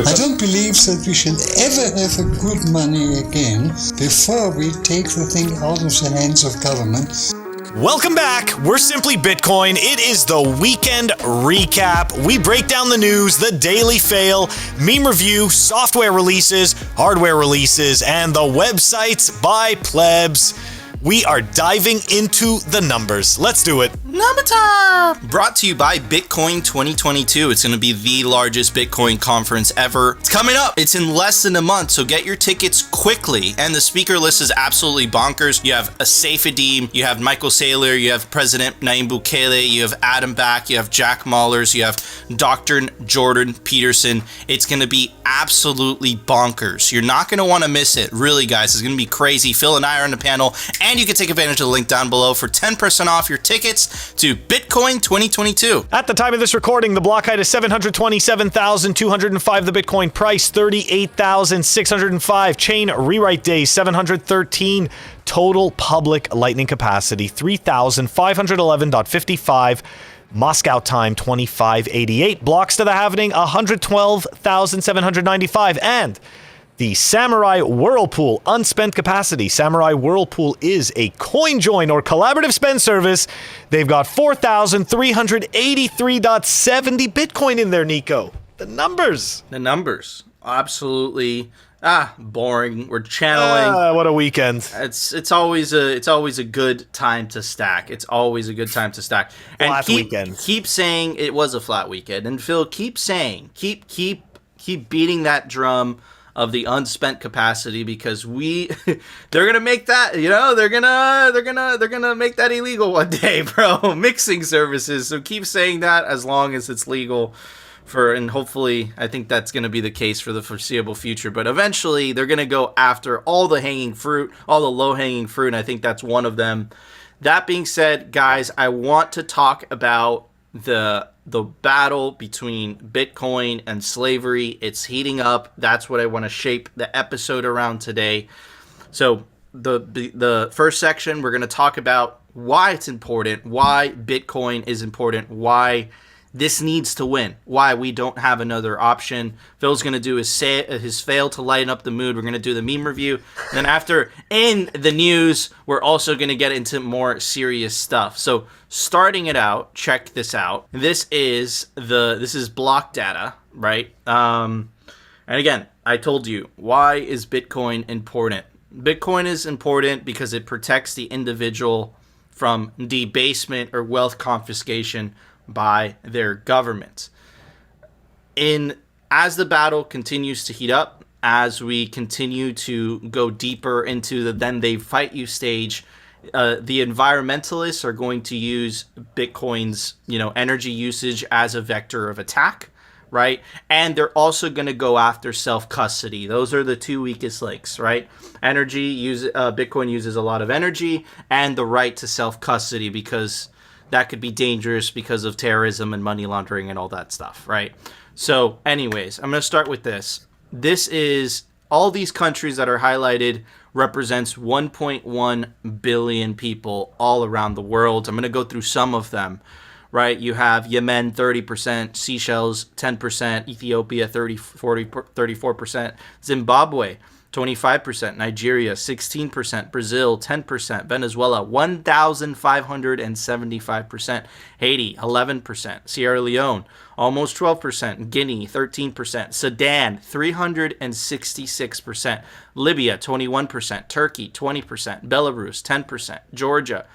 I don't believe that we should ever have a good money again before we take the thing out of the hands of government. Welcome back. We're Simply Bitcoin. It is the weekend recap. We break down the news, the daily fail, meme review, software releases, hardware releases, and the websites by plebs. We are diving into the numbers. Let's do it. Number time! Brought to you by Bitcoin 2022. It's going to be the largest Bitcoin conference ever. It's coming up. It's in less than a month, so get your tickets quickly. And the speaker list is absolutely bonkers. You have Asif Adim, you have Michael Saylor, you have President Nayib Bukele, you have Adam Back, you have Jack Mallers, you have Dr. Jordan Peterson. It's going to be absolutely bonkers. You're not going to want to miss it. Really, guys, it's going to be crazy. Phil and I are on the panel, and you can take advantage of the link down below for 10% off your tickets to Bitcoin 2022. At the time of this recording, the block height is 727,205. The Bitcoin price, 38,605. Chain rewrite days, 713. Total public lightning capacity, 3,511.55. Moscow time, 2588. Blocks to the halvening, 112,795. And the Samurai Whirlpool unspent capacity. Samurai Whirlpool is a coin join or collaborative spend service. They've got 4,383.70 Bitcoin in there, Nico. The numbers. Absolutely. Boring. We're channeling. What a weekend. It's always a good time to stack. It's always a good time to stack. And flat weekend. Keep saying it was a flat weekend. And Phil, keep keep beating that drum of the unspent capacity, because they're gonna make that, they're gonna make that illegal one day, bro. Mixing services. So keep saying that as long as it's legal. And hopefully, I think that's going to be the case for the foreseeable future. But eventually, they're going to go after all the hanging fruit, all the low-hanging fruit, and I think that's one of them. That being said, guys, I want to talk about the battle between Bitcoin and slavery. It's heating up. That's what I want to shape the episode around today. So the first section, we're going to talk about why it's important, why Bitcoin is important, why this needs to win, why we don't have another option. Phil's going to do his fail to lighten up the mood. We're going to do the meme review. And then after, in the news, we're also going to get into more serious stuff. So starting it out, check this out. This is block data, right? And again, I told you, why is Bitcoin important? Bitcoin is important because it protects the individual from debasement or wealth confiscation by their government. As the battle continues to heat up, as we continue to go deeper into the then they fight you stage, the environmentalists are going to use Bitcoin's energy usage as a vector of attack, right? And they're also going to go after self-custody. Those are the two weakest links, right? Bitcoin uses a lot of energy and the right to self-custody, because that could be dangerous because of terrorism and money laundering and all that stuff, right? So anyways, I'm going to start with this. This is all these countries that are highlighted represents 1.1 billion people all around the world. I'm going to go through some of them, right? You have Yemen, 30%, Seychelles, 10%, Ethiopia, 34%, Zimbabwe, 25%, Nigeria, 16%, Brazil, 10%, Venezuela, 1,575%, Haiti, 11%, Sierra Leone, almost 12%, Guinea, 13%, Sudan, 366%, Libya, 21%, Turkey, 20%, Belarus, 10%, Georgia,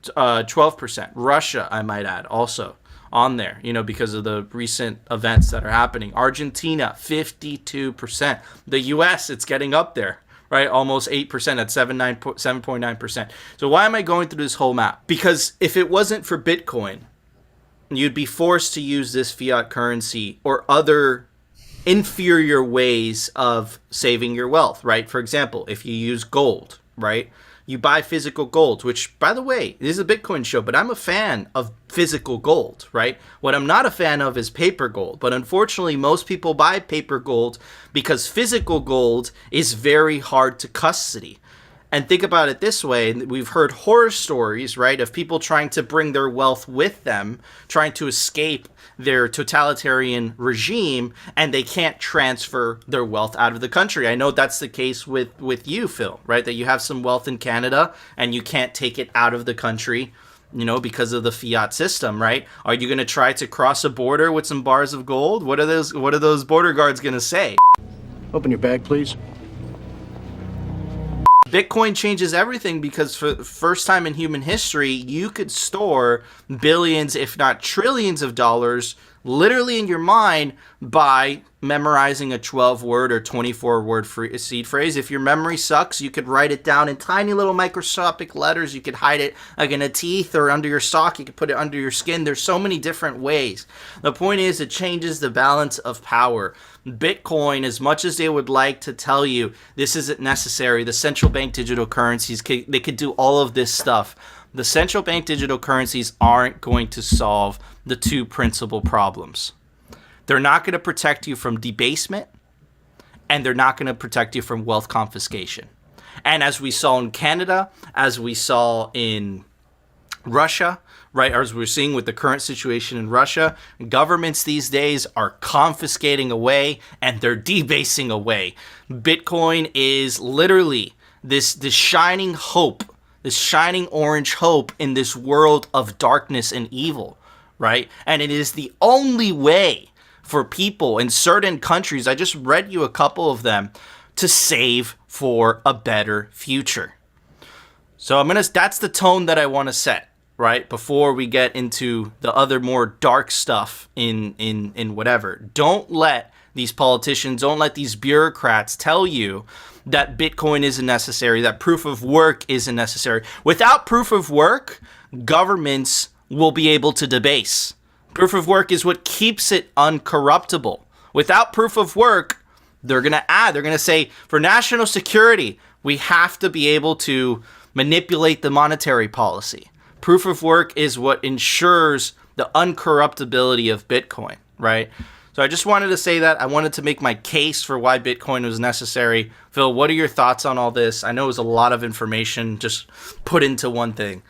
12%, Russia, I might add, also on there, because of the recent events that are happening. Argentina, 52%. The US, it's getting up there, right? Almost 8% at 7.9%. So why am I going through this whole map? Because if it wasn't for Bitcoin, you'd be forced to use this fiat currency or other inferior ways of saving your wealth, right? For example, if you use gold, right? You buy physical gold, which, by the way, this is a Bitcoin show, but I'm a fan of physical gold, right? What I'm not a fan of is paper gold. But unfortunately, most people buy paper gold because physical gold is very hard to custody. And think about it this way. We've heard horror stories, right, of people trying to bring their wealth with them, trying to escape their totalitarian regime, and they can't transfer their wealth out of the country. I know that's the case with you, Phil, right? That you have some wealth in Canada and you can't take it out of the country, because of the fiat system, right? Are you going to try to cross a border with some bars of gold? What are those border guards going to say? Open your bag, please. Bitcoin changes everything because for the first time in human history, you could store billions, if not trillions of dollars literally in your mind by memorizing a 12-word or 24-word seed phrase. If your memory sucks, you could write it down in tiny little microscopic letters. You could hide it like in a teeth or under your sock. You could put it under your skin. There's so many different ways. The point is, it changes the balance of power. Bitcoin, as much as they would like to tell you this isn't necessary, the central bank digital currencies, they could do all of this stuff. The central bank digital currencies aren't going to solve the two principal problems. They're not going to protect you from debasement, and they're not going to protect you from wealth confiscation. And as we saw in Canada, as we saw in Russia, right, as we're seeing with the current situation in Russia, governments these days are confiscating away and they're debasing away. Bitcoin is literally this shining hope, this shining orange hope in this world of darkness and evil, right? And it is the only way for people in certain countries, I just read you a couple of them, to save for a better future. So that's the tone that I want to set, right? Before we get into the other more dark stuff in whatever. Don't let these politicians, don't let these bureaucrats tell you that Bitcoin isn't necessary, that proof of work isn't necessary. Without proof of work, governments will be able to debase. Proof of work is what keeps it uncorruptible. Without proof of work, they're going to say, for national security, we have to be able to manipulate the monetary policy. Proof of work is what ensures the uncorruptibility of Bitcoin, right? So I just wanted to say that. I wanted to make my case for why Bitcoin was necessary. Phil, what are your thoughts on all this? I know it was a lot of information just put into one thing.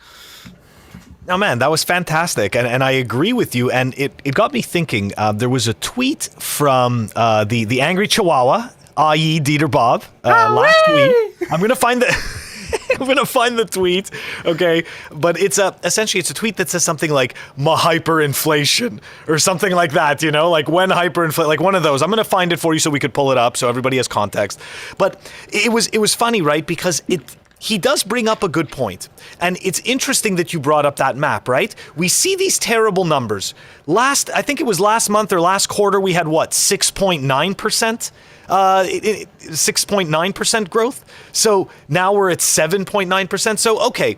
Oh, man, that was fantastic. And I agree with you. And it got me thinking. There was a tweet from the Angry Chihuahua, i.e. Dieter Bob, last week. I'm going to find the... I'm going to find the tweet, okay? But it's essentially a tweet that says something like hyperinflation or something like that, like when hyperinflation, like one of those. I'm going to find it for you so we could pull it up so everybody has context. But it was funny, right? Because he does bring up a good point. And it's interesting that you brought up that map, right? We see these terrible numbers. I think it was last month or last quarter, we had 6.9%? 6.9% growth. So now we're at 7.9%. So, okay,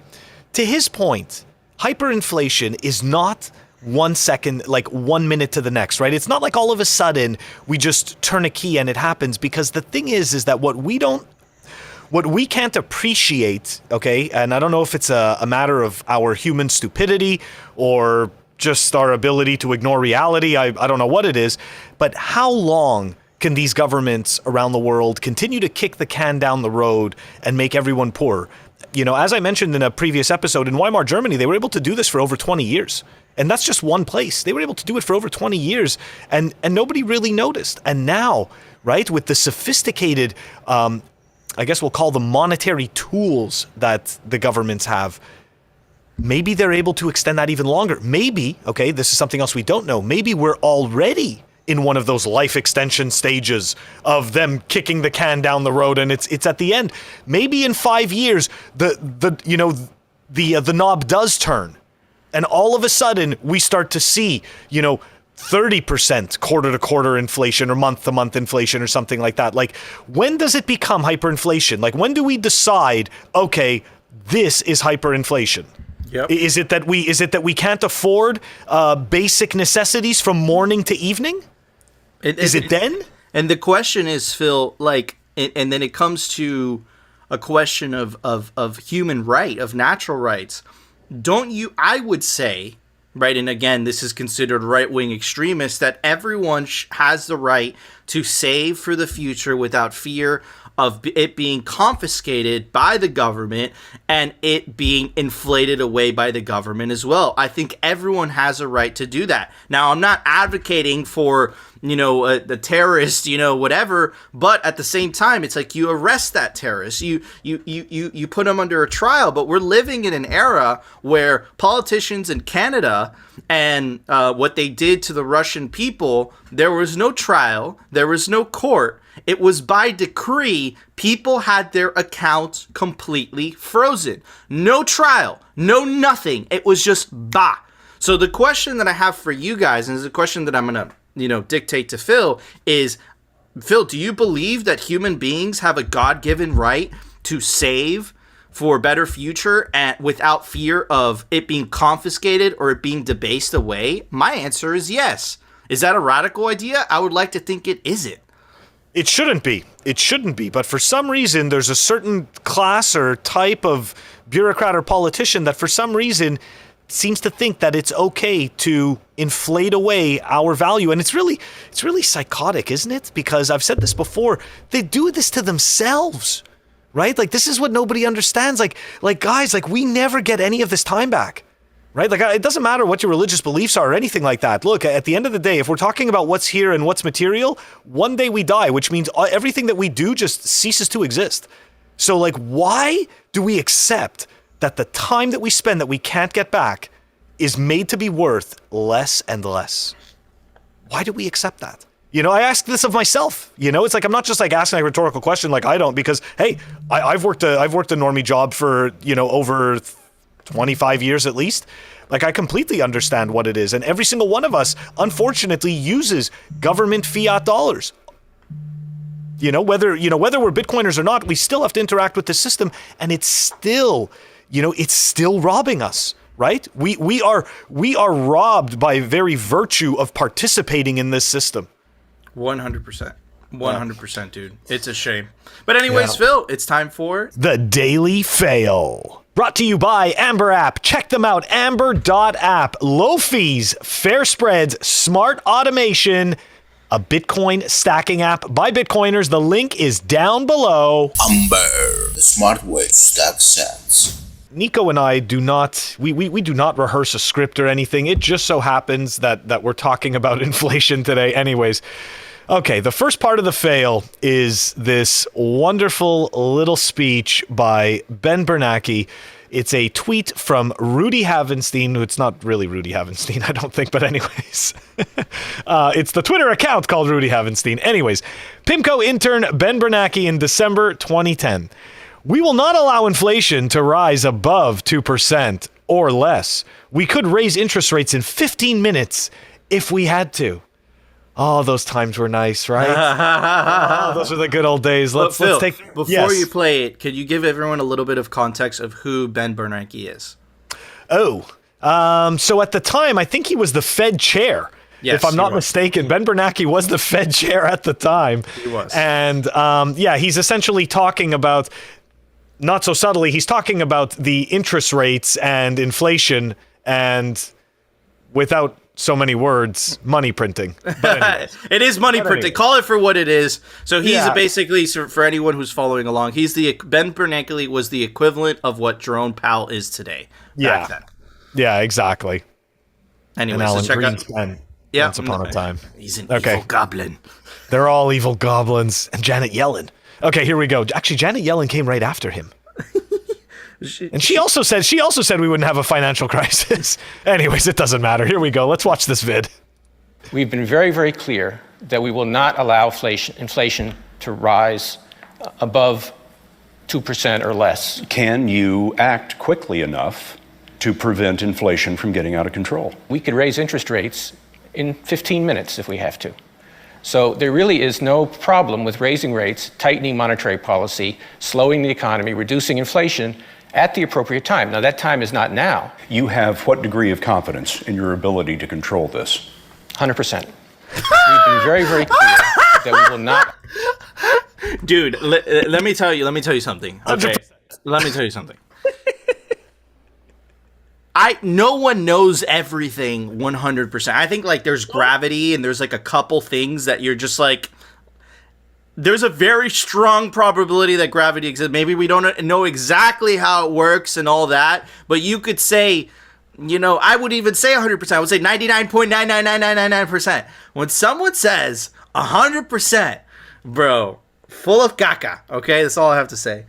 to his point, hyperinflation is not 1 second, like 1 minute to the next, right? It's not like all of a sudden we just turn a key and it happens, because the thing is that what we can't appreciate, okay, and I don't know if it's a matter of our human stupidity or just our ability to ignore reality. I don't know what it is, but how long can these governments around the world continue to kick the can down the road and make everyone poor? As I mentioned in a previous episode, in Weimar, Germany, they were able to do this for over 20 years. And that's just one place. They were able to do it for over 20 years, and nobody really noticed. And now, right, with the sophisticated, I guess we'll call them monetary tools that the governments have, maybe they're able to extend that even longer. Maybe, okay, this is something else we don't know, maybe we're already in one of those life extension stages of them kicking the can down the road, and it's at the end. Maybe in 5 years, the knob does turn, and all of a sudden we start to see 30% quarter-to-quarter inflation or month-to-month inflation or something like that. Like, when does it become hyperinflation? Like, when do we decide, okay, this is hyperinflation? Yep. Is it that we can't afford basic necessities from morning to evening? Is it then? And the question is, Phil, and then it comes to a question of human right, of natural rights. I would say, right, and again, this is considered right-wing extremists, that everyone has the right to save for the future without fear of it being confiscated by the government and it being inflated away by the government as well. I think everyone has a right to do that. Now, I'm not advocating for, the terrorist, whatever, but at the same time, it's like you arrest that terrorist, you put him under a trial. But we're living in an era where politicians in Canada and what they did to the Russian people, there was no trial, there was no court. It was by decree. People had their accounts completely frozen. No trial, no nothing. It was just bah. So the question that I have for you guys, and this is a question that I'm going to, dictate to Phil, is, Phil, do you believe that human beings have a God-given right to save for a better future and without fear of it being confiscated or it being debased away? My answer is yes. Is that a radical idea? I would like to think it isn't. It shouldn't be. It shouldn't be. But for some reason, there's a certain class or type of bureaucrat or politician that for some reason seems to think that it's okay to inflate away our value. And it's really psychotic, isn't it? Because I've said this before, they do this to themselves, right? Like, this is what nobody understands. Like guys, like, we never get any of this time back. Right? Like, it doesn't matter what your religious beliefs are or anything like that. Look, at the end of the day, if we're talking about what's here and what's material, one day we die, which means everything that we do just ceases to exist. So, like, why do we accept that the time that we spend that we can't get back is made to be worth less and less? Why do we accept that? I ask this of myself. It's like, I'm not just like asking a rhetorical question like I don't, because, hey, I've worked a normie job for, over 25 years at least. Like, I completely understand what it is. And every single one of us, unfortunately, uses government fiat dollars. Whether we're Bitcoiners or not, we still have to interact with the system, and it's still robbing us, right? We are robbed by very virtue of participating in this system. 100%. 100%, dude. It's a shame. But anyways, Phil, it's time for the Daily Fail. Brought to you by Amber App. Check them out, amber.app. Low fees, fair spreads, smart automation, a Bitcoin stacking app by Bitcoiners. The link is down below. Amber, the smart way to stack sats. Nico and I do not rehearse a script or anything. It just so happens that we're talking about inflation today. Anyways, okay, the first part of the fail is this wonderful little speech by Ben Bernanke. It's a tweet from Rudy Havenstein. It's not really Rudy Havenstein, I don't think, but anyways. It's the Twitter account called Rudy Havenstein. Anyways, PIMCO intern Ben Bernanke in December 2010. We will not allow inflation to rise above 2% or less. We could raise interest rates in 15 minutes if we had to. Oh, those times were nice, right? Those were the good old days. Let's take. Before you play it, could you give everyone a little bit of context of who Ben Bernanke is? So at the time, I think he was the Fed chair. Yes, if I'm not mistaken, Ben Bernanke was the Fed chair at the time. He was. And he's essentially talking about, not so subtly, he's talking about the interest rates and inflation and without so many words, money printing. But it is money printing. Call it for what it is. So he's basically, for anyone who's following along, Ben Bernanke was the equivalent of what Jerome Powell is today. Back then. Yeah, exactly. Anyways, Alan let's check out. Once upon a time. He's an evil goblin. They're all evil goblins. And Janet Yellen. Okay, here we go. Actually, Janet Yellen came right after him. And she also said we wouldn't have a financial crisis. Anyways, it doesn't matter. Here we go. Let's watch this vid. We've been very, very clear that we will not allow inflation to rise above 2% or less. Can you act quickly enough to prevent inflation from getting out of control? We could raise interest rates in 15 minutes if we have to. So there really is no problem with raising rates, tightening monetary policy, slowing the economy, reducing inflation at the appropriate time. Now, that time is not now. You have what degree of confidence in your ability to control this? 100%. We've been very, very clear that we will not. Dude, let me tell you something. Okay, 100%. Let me tell you something. No one knows everything 100%. I think like there's gravity and there's like a couple things that you're just like, there's a very strong probability that gravity exists. Maybe we don't know exactly how it works and all that, but you could say, I would even say 100%. I would say 99.99999%. When someone says 100%, bro, full of caca. Okay, that's all I have to say.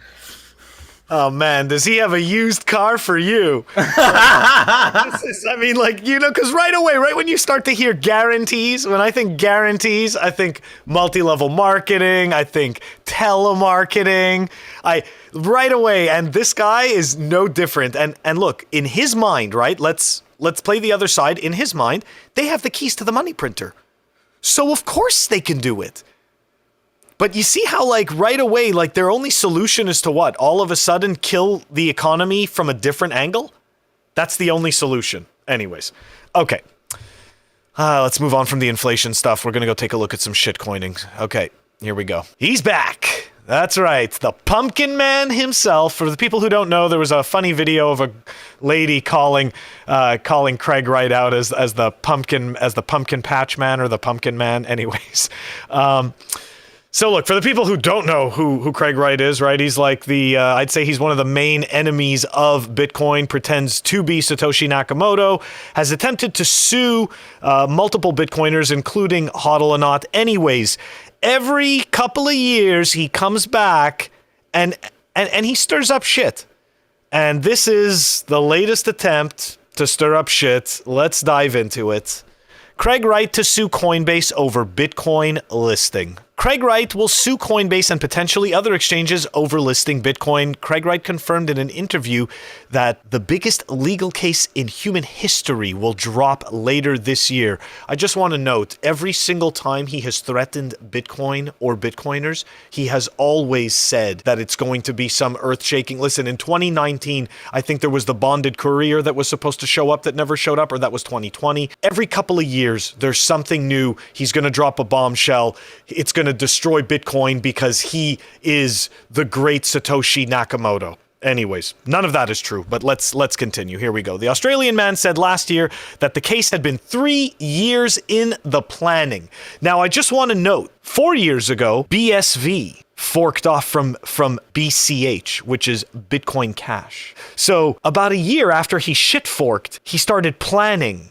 Oh man, does he have a used car for you? Because right away, right when you start to hear guarantees, when I think guarantees, I think multi-level marketing, I think telemarketing, right away, and this guy is no different. And look, in his mind, right, let's play the other side. In his mind, they have the keys to the money printer. So of course they can do it. But you see how, right away, their only solution is to what? All of a sudden kill the economy from a different angle? That's the only solution. Anyways. Okay. Let's move on from the inflation stuff. We're going to go take a look at some shitcoining. Okay, here we go. He's back. That's right. The Pumpkin Man himself. For the people who don't know, there was a funny video of a lady calling Craig Wright out as the pumpkin patch man or the pumpkin man. Anyways. So look, for the people who don't know who Craig Wright is, right? He's like I'd say he's one of the main enemies of Bitcoin, pretends to be Satoshi Nakamoto, has attempted to sue multiple Bitcoiners, including Hodl or Not. Anyways, every couple of years he comes back and he stirs up shit. And this is the latest attempt to stir up shit. Let's dive into it. Craig Wright to sue Coinbase over Bitcoin listing. Craig Wright will sue Coinbase and potentially other exchanges over listing Bitcoin. Craig Wright confirmed in an interview that the biggest legal case in human history will drop later this year. I just want to note, every single time he has threatened Bitcoin or Bitcoiners, he has always said that it's going to be some earth-shaking. Listen, in 2019, I think there was the bonded courier that was supposed to show up that never showed up, or that was 2020. Every couple of years, there's something new. He's going to drop a bombshell. It's going to destroy Bitcoin because he is the great Satoshi Nakamoto. Anyways, none of that is true, but let's continue. Here we go. The Australian man said last year that the case had been 3 years in the planning. Now, I just want to note, 4 years ago, BSV forked off from BCH, which is Bitcoin Cash. So about a year after he shit forked, he started planning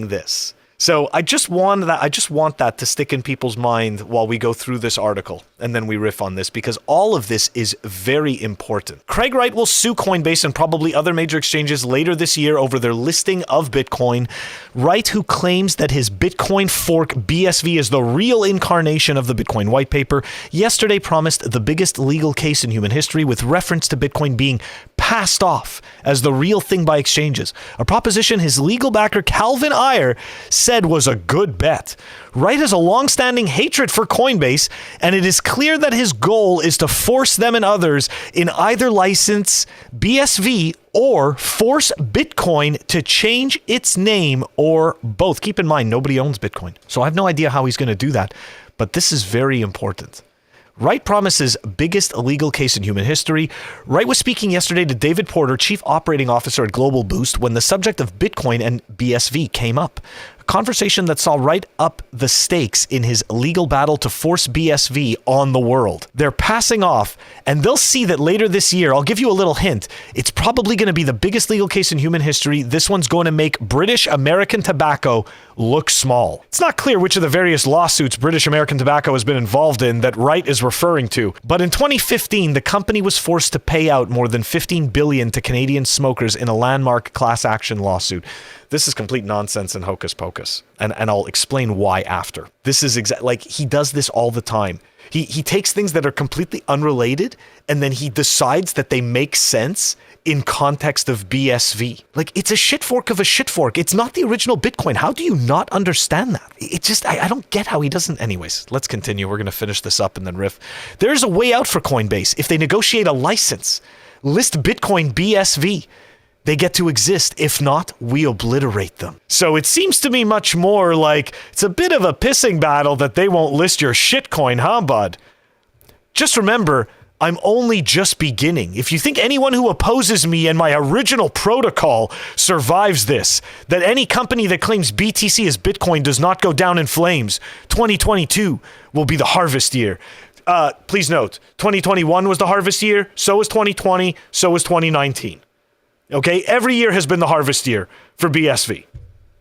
this. So I just want that to stick in people's mind while we go through this article, and then we riff on this, because all of this is very important. Craig Wright will sue Coinbase and probably other major exchanges later this year over their listing of Bitcoin. Wright, who claims that his Bitcoin fork BSV is the real incarnation of the Bitcoin white paper, yesterday promised the biggest legal case in human history with reference to Bitcoin being passed off as the real thing by exchanges, a proposition his legal backer Calvin Ayre said was a good bet. Wright has a long-standing hatred for Coinbase, and it is clear that his goal is to force them and others in either license BSV or force Bitcoin to change its name, or both. Keep in mind, nobody owns Bitcoin, so I have no idea how he's going to do that, but this is very important. Wright promises biggest legal case in human history. Wright was speaking yesterday to David Porter, Chief Operating Officer at Global Boost, when the subject of Bitcoin and BSV came up. A conversation that saw Wright up the stakes in his legal battle to force BSV on the world. They're passing off, and they'll see that later this year. I'll give you a little hint. It's probably going to be the biggest legal case in human history. This one's going to make British American Tobacco look small. It's not clear which of the various lawsuits British American Tobacco has been involved in that Wright is referring to, but in 2015, the company was forced to pay out more than $15 billion to Canadian smokers in a landmark class action lawsuit. This is complete nonsense and hocus pocus, and I'll explain why after. This is he does this all the time. He takes things that are completely unrelated, and then he decides that they make sense in context of BSV. It's a shit fork of a shit fork. It's not the original Bitcoin. How do you not understand that? I don't get how he doesn't. Anyways, let's continue. We're going to finish this up and then riff. There's a way out for Coinbase if they negotiate a license. List Bitcoin BSV. They get to exist. If not, we obliterate them. So it seems to me much more like it's a bit of a pissing battle that they won't list your shitcoin, huh, bud? Just remember, I'm only just beginning. If you think anyone who opposes me and my original protocol survives this, that any company that claims BTC as Bitcoin does not go down in flames, 2022 will be the harvest year. Please note, 2021 was the harvest year, so was 2020, so was 2019. Okay, every year has been the harvest year for BSV.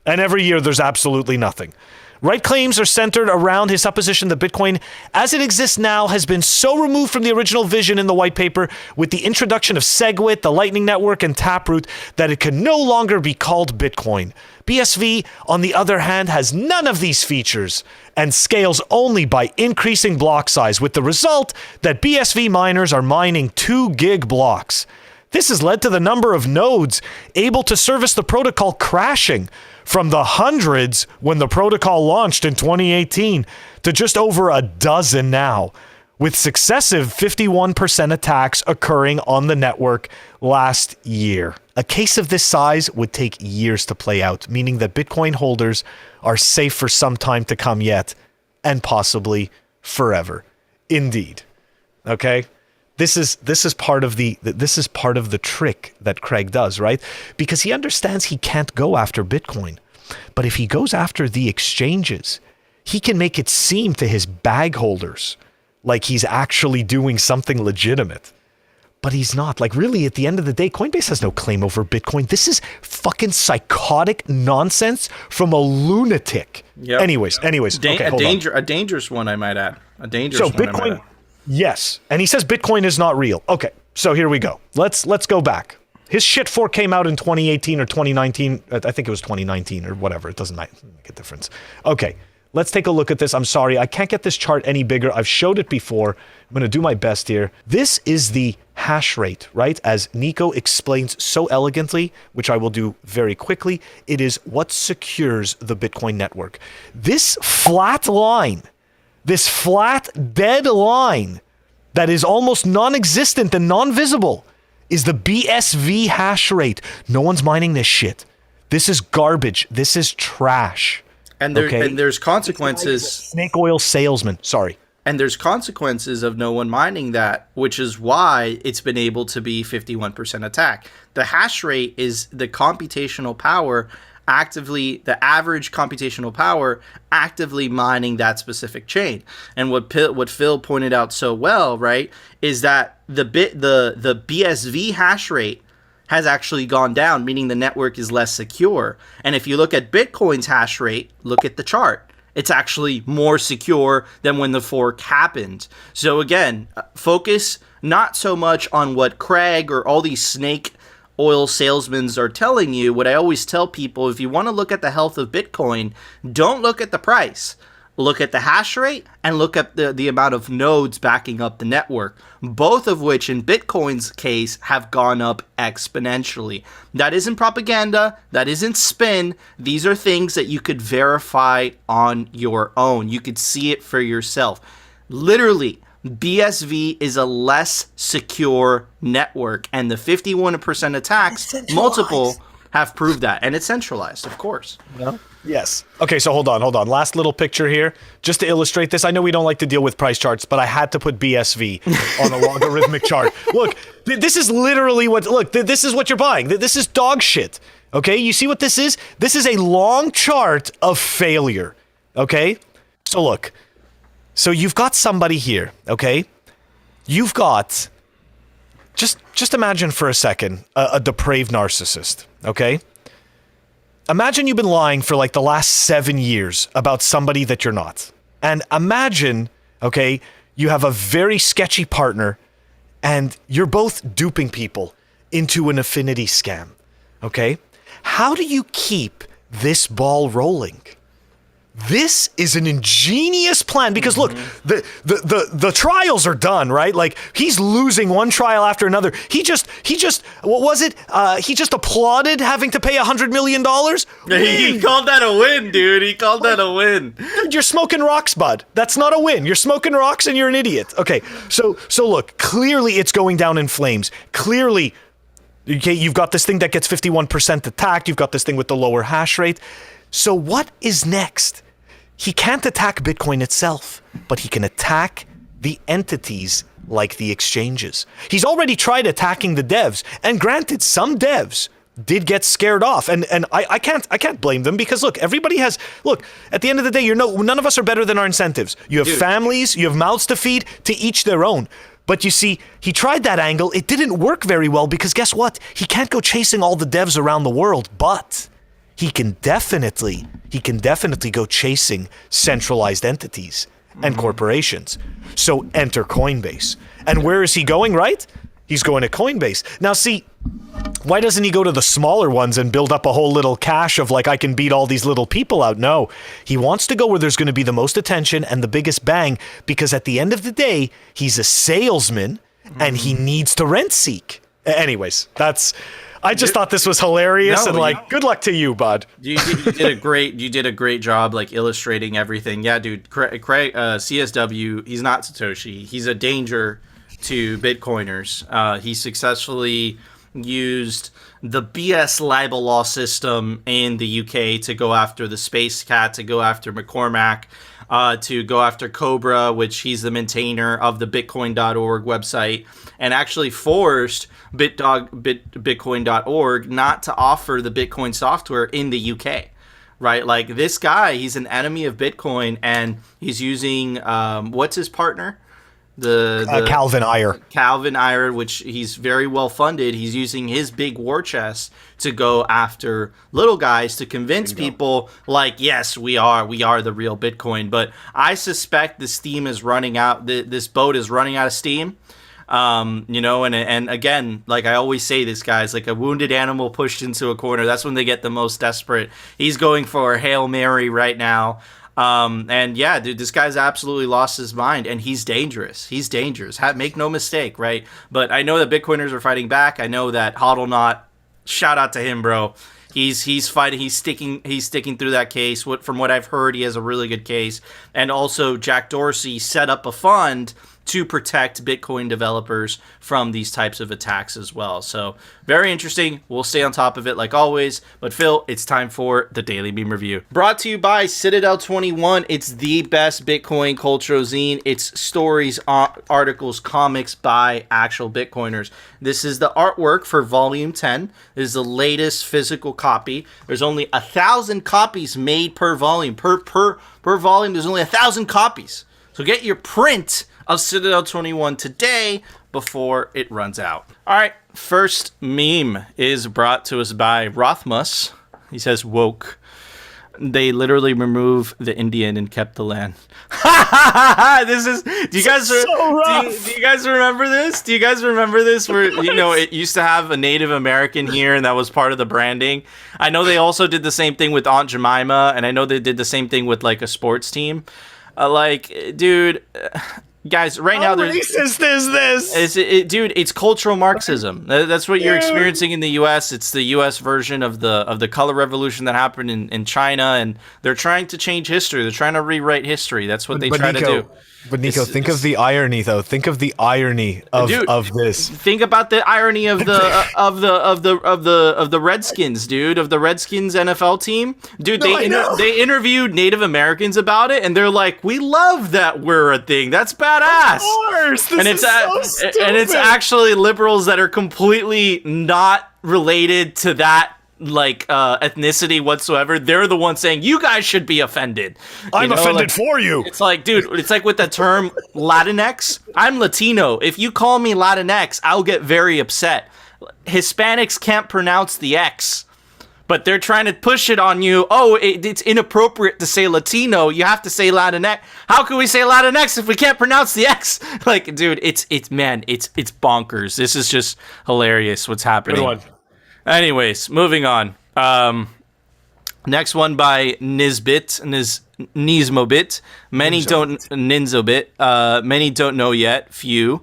And every year there's absolutely nothing. Right claims are centered around his supposition that Bitcoin, as it exists now, has been so removed from the original vision in the white paper with the introduction of SegWit, the Lightning Network, and Taproot that it can no longer be called Bitcoin. BSV, on the other hand, has none of these features and scales only by increasing block size, with the result that BSV miners are mining 2 gig blocks. This has led to the number of nodes able to service the protocol crashing from the hundreds when the protocol launched in 2018 to just over a dozen now, with successive 51% attacks occurring on the network last year. A case of this size would take years to play out, meaning that Bitcoin holders are safe for some time to come yet, and possibly forever. Indeed. Okay? This is part of the trick that Craig does, right? Because he understands he can't go after Bitcoin. But if he goes after the exchanges, he can make it seem to his bag holders like he's actually doing something legitimate. But he's not. Like, really, at the end of the day, Coinbase has no claim over Bitcoin. This is fucking psychotic nonsense from a lunatic. Yep. Anyways. Okay, a dangerous one, I might add. A dangerous one, I might add. Yes, and he says Bitcoin is not real. Okay, so here we go. Let's go back. His shit fork came out in 2018 or 2019. I think it was 2019 or whatever. It doesn't make a difference. Okay, let's take a look at this. I'm sorry, I can't get this chart any bigger. I've showed it before. I'm going to do my best here. This is the hash rate, right? As Nico explains so elegantly, which I will do very quickly, it is what secures the Bitcoin network. This flat line, this flat, dead line that is almost non-existent and non-visible is the BSV hash rate. No one's mining this shit. This is garbage. This is trash. And there's consequences. Snake oil salesman. Sorry. And there's consequences of no one mining that, which is why it's been able to be 51% attack. The hash rate is the computational power the average computational power actively mining that specific chain. And what Phil pointed out so well, right, is that the BSV hash rate has actually gone down, meaning the network is less secure. And if you look at Bitcoin's hash rate, look at the chart. It's actually more secure than when the fork happened. So again, focus not so much on what Craig or all these snake oil salesmen are telling you. What I always tell people, if you want to look at the health of Bitcoin, don't look at the price. Look at the hash rate and look at the amount of nodes backing up the network, both of which in Bitcoin's case have gone up exponentially. That isn't propaganda. That isn't spin. These are things that you could verify on your own. You could see it for yourself. Literally, BSV is a less secure network, and the 51% attacks, multiple, have proved that. And it's centralized, of course. Yeah. Yes. Okay, so hold on. Last little picture here, just to illustrate this. I know we don't like to deal with price charts, but I had to put BSV on a logarithmic chart. Look, this is literally this is what you're buying. This is dog shit. Okay, you see what this is? This is a long chart of failure. Okay? So look. So you've got somebody here, okay? You've got, just imagine for a second, a depraved narcissist, okay? Imagine you've been lying for like the last 7 years about somebody that you're not. And imagine, okay, you have a very sketchy partner and you're both duping people into an affinity scam, okay? How do you keep this ball rolling? This is an ingenious plan because look, the trials are done, right? Like he's losing one trial after another. He just what was it? He just applauded having to pay $100 million. He called that a win, dude. He called that a win. Dude, you're smoking rocks, bud. That's not a win. You're smoking rocks and you're an idiot. Okay, so look, clearly it's going down in flames. Clearly, okay, you've got this thing that gets 51% attacked. You've got this thing with the lower hash rate. So what is next? He can't attack Bitcoin itself, but he can attack the entities like the exchanges. He's already tried attacking the devs, and granted, some devs did get scared off, and I can't blame them, because look, everybody has, look, at the end of the day, none of us are better than our incentives. You have families, you have mouths to feed, to each their own. But you see, he tried that angle. It didn't work very well, because guess what? He can't go chasing all the devs around the world, but he can definitely go chasing centralized entities and corporations. So enter Coinbase. And where is he going, right? He's going to Coinbase. Now see, why doesn't he go to the smaller ones and build up a whole little cache of like, I can beat all these little people out? No, he wants to go where there's going to be the most attention and the biggest bang, because at the end of the day, he's a salesman and he needs to rent seek. Anyways, I just thought this was hilarious, and like, good luck to you, bud. You did a great job, like, illustrating everything. Yeah, dude, Craig, CSW, he's not Satoshi. He's a danger to Bitcoiners. He successfully used the BS libel law system in the UK to go after the Space Cat, to go after McCormack, to go after Cobra, which he's the maintainer of the Bitcoin.org website, and actually forced Bitcoin.org not to offer the Bitcoin software in the UK. Right? Like, this guy, he's an enemy of Bitcoin, and he's using, what's his partner? The Calvin Ayre, which he's very well funded. He's using his big war chest to go after little guys, to convince people like, yes, we are the real Bitcoin. But I suspect the steam is running out. This boat is running out of steam. And again, like I always say, this guy's like a wounded animal pushed into a corner. That's when they get the most desperate. He's going for a Hail Mary right now. And yeah, dude, this guy's absolutely lost his mind, and he's dangerous. Make no mistake, right? But I know that Bitcoiners are fighting back. I know that HODLNOT, shout out to him, bro. He's fighting. He's sticking through that case. From what I've heard, he has a really good case. And also, Jack Dorsey set up a fund to protect Bitcoin developers from these types of attacks as well. So very interesting. We'll stay on top of it like always. But Phil, it's time for the Daily Meme Review. Brought to you by Citadel 21. It's the best Bitcoin cultural zine. It's stories, articles, comics by actual Bitcoiners. This is the artwork for Volume 10. This is the latest physical copy. There's only 1,000 copies made per volume. Per volume, there's only 1,000 copies. So get your print of Citadel 21 today before it runs out. All right, first meme is brought to us by Rothmus. He says, woke. They literally removed the Indian and kept the land. This is, do you guys remember this? Do you guys remember this? Where, it used to have a Native American here, and that was part of the branding. I know they also did the same thing with Aunt Jemima, and I know they did the same thing with like a sports team. Dude, guys, right now, how racist is this? Dude, it's cultural Marxism. That's what you're experiencing in the U.S. It's the U.S. version of the color revolution that happened in China, and they're trying to change history. They're trying to rewrite history. That's what they try to do. But Nico, think of the irony, though. Think of the irony of this. Think about the irony of the Redskins, dude. Of the Redskins NFL team, dude. They interviewed Native Americans about it, and they're like, "We love that we're a thing. That's badass." Of course, so stupid. And it's actually liberals that are completely not related to that ethnicity whatsoever. They're the ones saying you guys should be offended. I'm offended for you. It's like, dude, it's like with the term Latinx. I'm Latino. If you call me Latinx, I'll get very upset. Hispanics can't pronounce the X, but they're trying to push it on you. Oh, it's inappropriate to say Latino. You have to say Latinx. How can we say Latinx if we can't pronounce the X? Like, dude, it's bonkers. This is just hilarious what's happening. Good one. Anyways, moving on. Next one by Nizmobit. Many don't know yet. Few.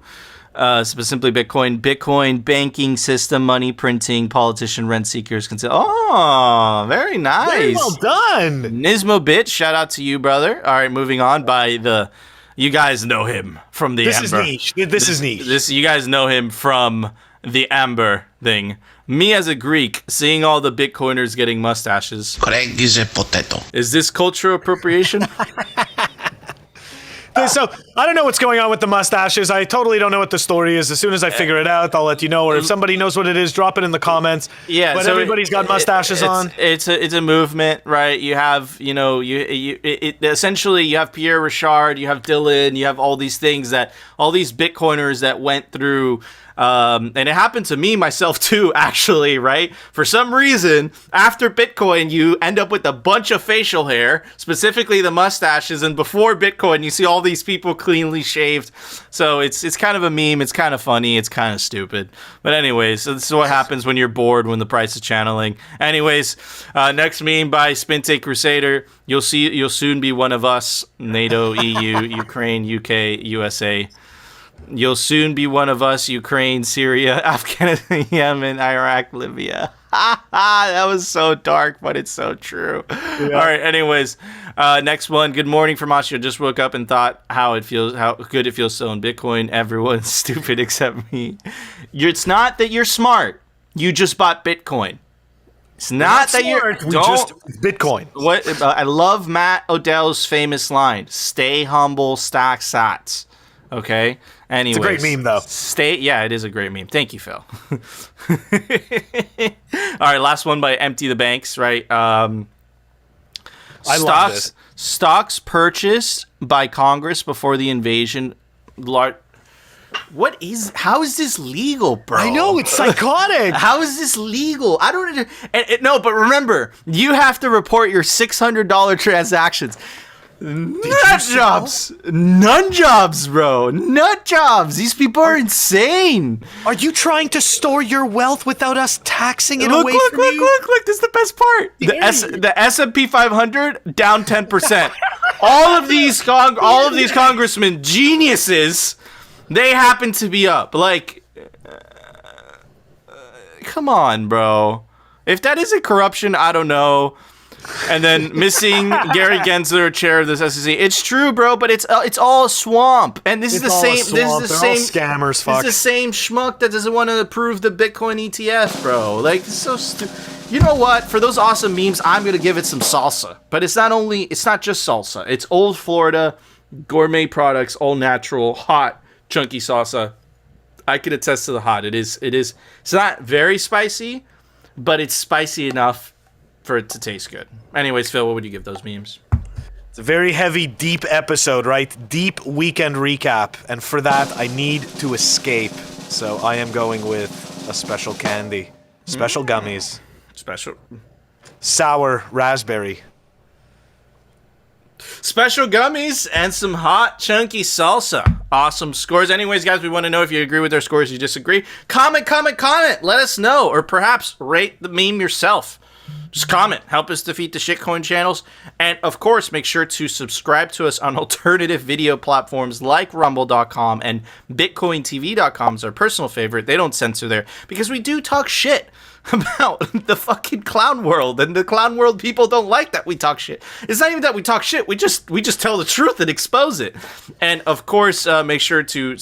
Simply Bitcoin banking system, money printing, politician, rent seekers. Oh, very nice. Very well done. Nizmobit, shout out to you, brother. All right, moving on by you guys know him from the This Amber. is niche. This is niche. You guys know him from the Amber thing. Me as a Greek, seeing all the Bitcoiners getting mustaches. Craig is a potato. Is this cultural appropriation? So I don't know what's going on with the mustaches. I totally don't know what the story is. As soon as I figure it out, I'll let you know. Or if somebody knows what it is, drop it in the comments. Yeah, but so everybody's got mustaches on. It's a movement, right? You have, essentially you have Pierre Richard, you have Dylan, you have all these things that all these Bitcoiners that went through. And it happened to me myself too, actually, right? For some reason, after Bitcoin, you end up with a bunch of facial hair, specifically the mustaches. And before Bitcoin, you see all these people cleanly shaved. So it's kind of a meme. It's kind of funny. It's kind of stupid. But anyways, so this is what happens when you're bored when the price is channeling. Anyways, next meme by Spinte Crusader. You'll soon be one of us. NATO, EU, Ukraine, UK, USA. You'll soon be one of us, Ukraine, Syria, Afghanistan, Yemen, Iraq, Libya. That was so dark, but it's so true. Yeah. All right, anyways, next one. Good morning from Austria. Just woke up and thought how good it feels to own Bitcoin. Everyone's stupid except me. It's not that you're smart. You just bought Bitcoin. It's not that you're just Bitcoin. What I love Matt Odell's famous line: "Stay humble, stack sats." Okay. Anyways, it's a great meme, though. Yeah, it is a great meme. Thank you, Phil. All right, last one by Empty the Banks, right? I love this. Stocks purchased by Congress before the invasion. How is this legal, bro? I know, it's psychotic. How is this legal? I don't no, but remember, you have to report your $600 transactions. Nut jobs, bro. Nut jobs. These people are insane. Are you trying to store your wealth without us taxing it away from you? Look. This is the best part. The S&P 500 down 10%. all of these congressmen, geniuses, they happen to be up. Like, come on, bro. If that isn't corruption, I don't know. And then missing Gary Gensler, chair of the SEC. It's true, bro, but it's all a swamp. And this is the same. Scammers. Fuck. This is the same schmuck that doesn't want to approve the Bitcoin ETF, bro. Like, it's so stupid. You know what? For those awesome memes, I'm gonna give it some salsa. But it's not just salsa. It's old Florida gourmet products, all natural, hot, chunky salsa. I can attest to the hot. It is. It's not very spicy, but it's spicy enough for it to taste good. Anyways, Phil, what would you give those memes? It's a very heavy, deep episode, right? Deep weekend recap. And for that, I need to escape. So I am going with a special candy. Special gummies. Special. Sour raspberry. Special gummies and some hot, chunky salsa. Awesome scores. Anyways, guys, we want to know if you agree with our scores or you disagree. Comment. Let us know. Or perhaps rate the meme yourself. Just comment. Help us defeat the shitcoin channels. And, of course, make sure to subscribe to us on alternative video platforms like rumble.com and bitcointv.com is our personal favorite. They don't censor there because we do talk shit about the fucking clown world, and the clown world people don't like that we talk shit. It's not even that we talk shit. We just tell the truth and expose it. And, of course, make sure to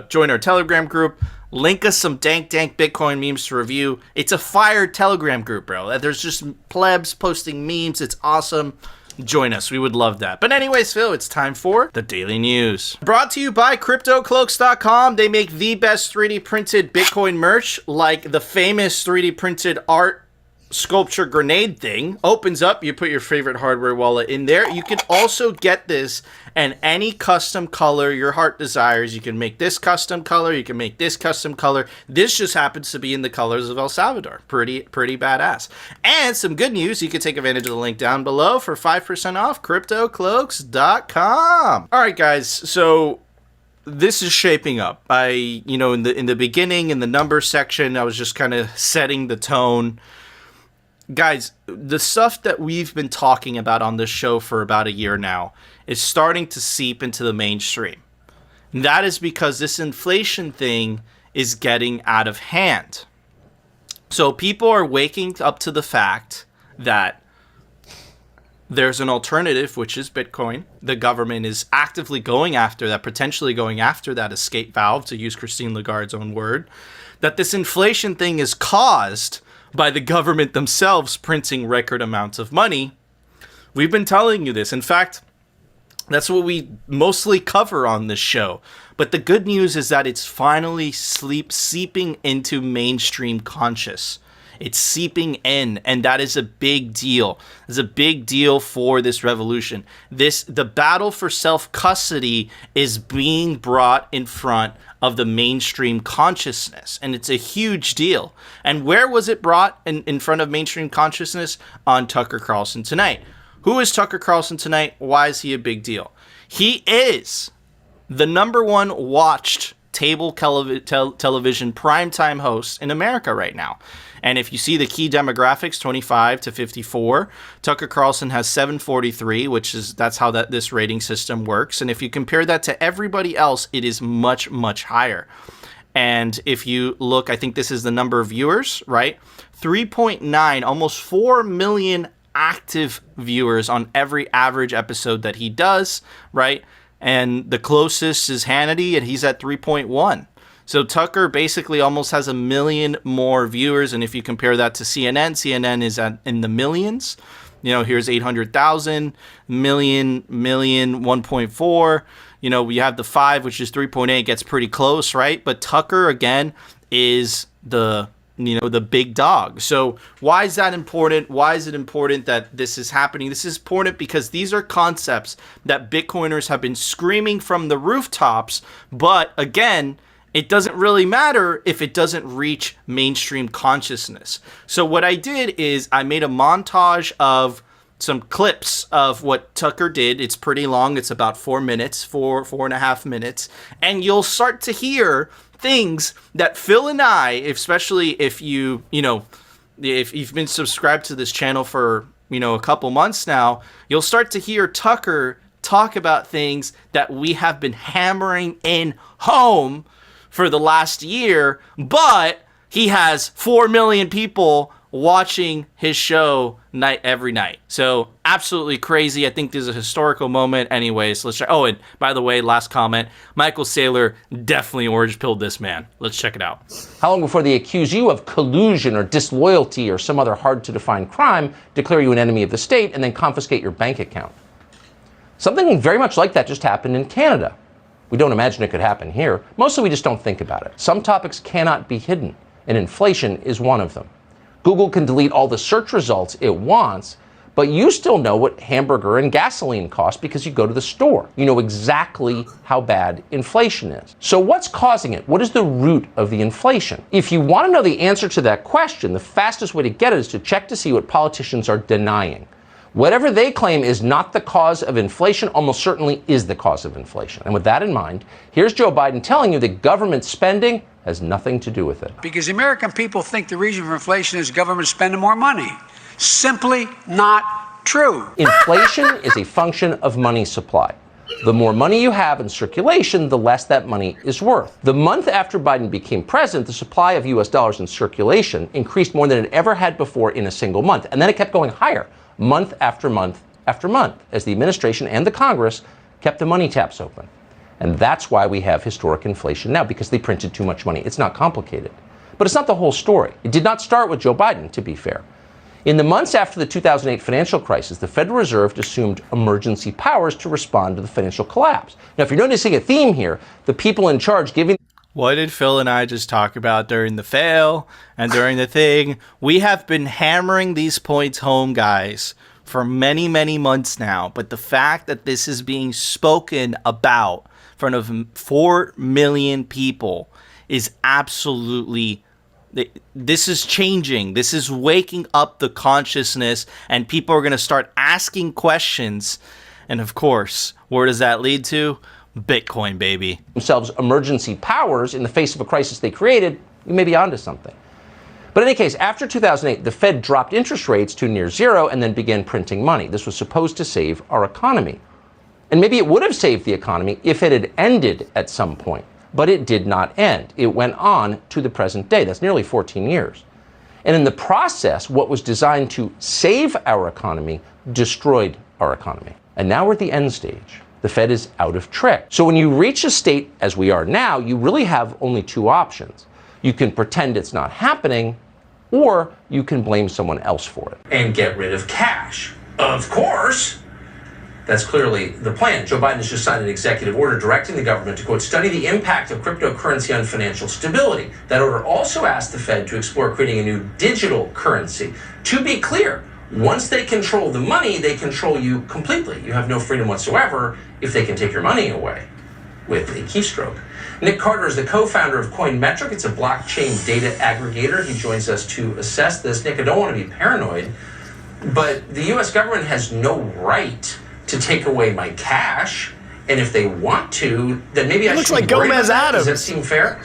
join our Telegram group. Link us some dank Bitcoin memes to review. It's a fire Telegram group, bro. There's just plebs posting memes. It's awesome. Join us. We would love that. But anyways, Phil, it's time for the Daily News. Brought to you by CryptoCloaks.com. They make the best 3D printed Bitcoin merch, like the famous 3D printed art sculpture grenade thing. Opens up, you put your favorite hardware wallet in there. You can also get this and any custom color your heart desires. You can make this custom color, you can make this custom color. This just happens to be in the colors of El Salvador. Pretty badass. And some good news, you can take advantage of the link down below for 5% off CryptoCloaks.com. All right, guys, so this is shaping up. In the beginning, in the number section, I was just kind of setting the tone. Guys, the stuff that we've been talking about on this show for about a year now is starting to seep into the mainstream. And that is because this inflation thing is getting out of hand. So people are waking up to the fact that there's an alternative, which is Bitcoin. The government is actively going after that, potentially going after that escape valve, to use Christine Lagarde's own word. That this inflation thing is caused by the government themselves printing record amounts of money. We've been telling you this. In fact, That's what we mostly cover on this show. But the good news is that it's finally seeping into mainstream conscious. It's seeping in, and that is a big deal. It's a big deal for this revolution. The battle for self-custody is being brought in front of the mainstream consciousness, and it's a huge deal. And where was it brought in front of mainstream consciousness? On Tucker Carlson Tonight. Who is Tucker Carlson Tonight? Why is he a big deal? He is the #1 watched cable television primetime host in America right now. And if you see the key demographics, 25 to 54, Tucker Carlson has 743, that's how this rating system works. And if you compare that to everybody else, it is much, much higher. And if you look, I think this is the number of viewers, right? 3.9, almost 4 million active viewers on every average episode that he does, right? And the closest is Hannity, and he's at 3.1. So Tucker basically almost has 1 million more viewers, and if you compare that to CNN, CNN is in the millions. You know, here's 800,000, million, 1.4. You know, we have the 5, which is 3.8, gets pretty close, right? But Tucker, again, is the big dog. So why is that important? Why is it important that this is happening? This is important because these are concepts that Bitcoiners have been screaming from the rooftops. But again, it doesn't really matter if it doesn't reach mainstream consciousness. So what I did is I made a montage of some clips of what Tucker did. It's pretty long. It's about 4 minutes, 4.5 minutes. And you'll start to hear things that Phil and I, especially if if you've been subscribed to this channel for, a couple months now, you'll start to hear Tucker talk about things that we have been hammering in home for the last year, but he has 4 million people watching his show every night. So absolutely crazy. I think there's a historical moment. Anyways, let's try. Oh, and by the way, last comment, Michael Saylor definitely orange pilled this man. Let's check it out. How long before they accuse you of collusion or disloyalty or some other hard to define crime, declare you an enemy of the state, and then confiscate your bank account? Something very much like that just happened in Canada. We don't imagine it could happen here. Mostly we just don't think about it. Some topics cannot be hidden, and inflation is one of them. Google can delete all the search results it wants, but you still know what hamburger and gasoline cost because you go to the store. You know exactly how bad inflation is. So what's causing it? What is the root of the inflation? If you want to know the answer to that question, the fastest way to get it is to check to see what politicians are denying. Whatever they claim is not the cause of inflation almost certainly is the cause of inflation. And with that in mind, here's Joe Biden telling you that government spending has nothing to do with it. Because the American people think the reason for inflation is government spending more money. Simply not true. Inflation is a function of money supply. The more money you have in circulation, the less that money is worth. The month after Biden became president, the supply of US dollars in circulation increased more than it ever had before in a single month. And then it kept going higher, month after month after month, as the administration and the Congress kept the money taps open. And that's why we have historic inflation now, because they printed too much money. It's not complicated. But it's not the whole story. It did not start with Joe Biden, to be fair. In the months after the 2008 financial crisis, the Federal Reserve assumed emergency powers to respond to the financial collapse. Now, if you're noticing a theme here, the people in charge giving... What did Phil and I just talk about during the fail and during the thing? We have been hammering these points home, guys, for many, many months now. But the fact that this is being spoken about in front of 4 million people is absolutely... This is changing. This is waking up the consciousness, and people are going to start asking questions. And of course, where does that lead to? Bitcoin, baby. Themselves emergency powers in the face of a crisis they created, you may be onto something. But in any case, after 2008, the Fed dropped interest rates to near zero and then began printing money. This was supposed to save our economy. And maybe it would have saved the economy if it had ended at some point. But it did not end. It went on to the present day. That's nearly 14 years. And in the process, what was designed to save our economy destroyed our economy. And now we're at the end stage. The Fed is out of trick. So when you reach a state as we are now, you really have only two options. You can pretend it's not happening, or you can blame someone else for it. And get rid of cash. Of course. That's clearly the plan. Joe Biden has just signed an executive order directing the government to, quote, study the impact of cryptocurrency on financial stability. That order also asked the Fed to explore creating a new digital currency. To be clear, once they control the money, they control you completely. You have no freedom whatsoever if they can take your money away with a keystroke. Nick Carter is the co-founder of Coinmetric. It's a blockchain data aggregator. He joins us to assess this. Nick, I don't want to be paranoid, but the U.S. government has no right to take away my cash, and if they want to, then maybe I should be worried about that. Does that seem fair?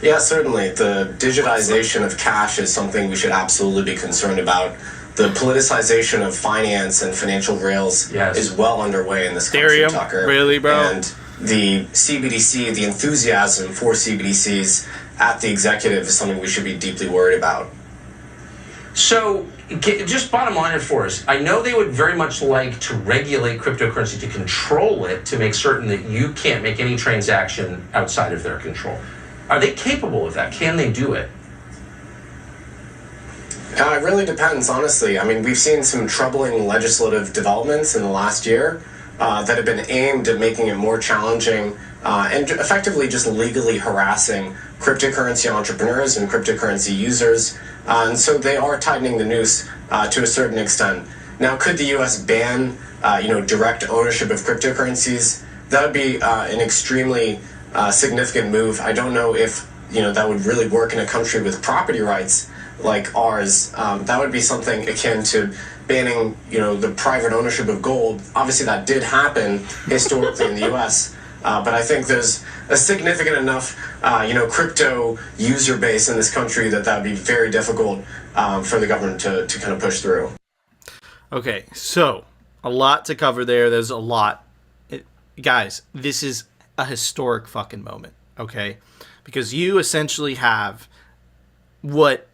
Yeah, certainly. The digitization of cash is something we should absolutely be concerned about. The politicization of finance and financial rails is well underway in this country, Tucker. Really, bro? And the CBDC, the enthusiasm for CBDCs at the executive is something we should be deeply worried about. So, just bottom line it for us. I know they would very much like to regulate cryptocurrency, to control it, to make certain that you can't make any transaction outside of their control. Are they capable of that? Can they do it? It really depends, honestly. I mean, we've seen some troubling legislative developments in the last year that have been aimed at making it more challenging and effectively just legally harassing cryptocurrency entrepreneurs and cryptocurrency users. And so they are tightening the noose to a certain extent. Now, could the U.S. ban, direct ownership of cryptocurrencies? That would be an extremely significant move. I don't know if, that would really work in a country with property rights like ours. That would be something akin to banning, the private ownership of gold. Obviously, that did happen historically in the U.S., but I think there's a significant enough, crypto user base in this country that would be very difficult for the government to kind of push through. Okay, so a lot to cover there. There's a lot. Guys, this is a historic fucking moment, okay? Because you essentially have what,